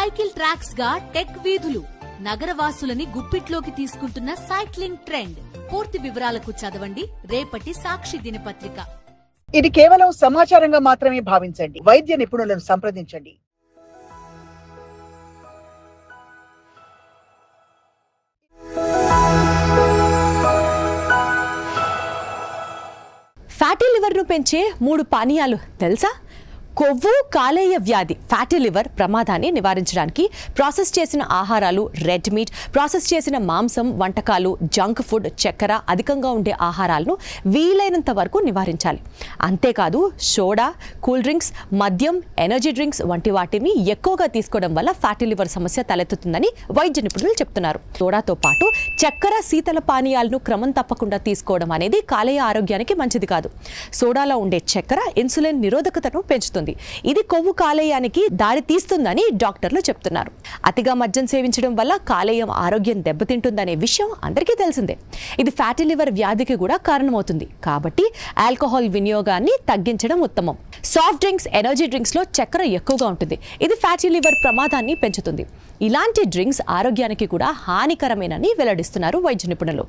Cycle tracks గా tech వీధులు, నగరవాసులని గుప్పిట్లోకి తీసుకుంటున్న సైక్లింగ్ ట్రెండ్. పూర్తి వివరాలకు చదవండి రేపటి సాక్షి దినపత్రిక. ఇది కేవలం సమాచారంగా మాత్రమే భావించండి. వైద్య నిపుణులను సంప్రదించండి. ఫ్యాటీ లివర్ను పెంచే 3 పానీయాలు తెలుసా? కొవ్వు కాలేయ వ్యాధి ఫ్యాటీ లివర్ ప్రమాదాన్ని నివారించడానికి ప్రాసెస్ చేసిన ఆహారాలు, రెడ్ మీట్, ప్రాసెస్ చేసిన మాంసం, వంటకాలు, జంక్ ఫుడ్, చక్కెర అధికంగా ఉండే ఆహారాలను వీలైనంత వరకు నివారించాలి. అంతేకాదు సోడా, కూల్ డ్రింక్స్, మద్యం, ఎనర్జీ డ్రింక్స్ వంటి వాటిని ఎక్కువగా తీసుకోవడం వల్ల ఫ్యాటీ లివర్ సమస్య తలెత్తుతుందని వైద్య నిపుణులు చెప్తున్నారు. సోడాతో పాటు చక్కెర, శీతల పానీయాలను క్రమం తప్పకుండా తీసుకోవడం అనేది కాలేయ ఆరోగ్యానికి మంచిది కాదు. సోడాలో ఉండే చక్కెర ఇన్సులిన్ నిరోధకతను పెంచుతుంది. ఇది కొవ్వు కాలేయానికి దారి తీస్తుందని డాక్టర్లు చెప్తున్నారు. అతిగా మద్యం సేవించడం వల్ల కాలేయం ఆరోగ్యం దెబ్బతింటుందనే విషయం అందరికీ తెలిసిందే. ఇది ఫ్యాటీ లివర్ వ్యాధికి కూడా కారణమవుతుంది. కాబట్టి ఆల్కహాల్ వినియోగాన్ని తగ్గించడం ఉత్తమం. సాఫ్ట్ డ్రింక్స్, ఎనర్జీ డ్రింక్స్ లో చక్కెర ఎక్కువగా ఉంటుంది. ఇది ఫ్యాటీ లివర్ ప్రమాదాన్ని పెంచుతుంది. ఇలాంటి డ్రింక్స్ ఆరోగ్యానికి కూడా హానికరమేనని వెల్లడిస్తున్నారు వైద్య నిపుణులు.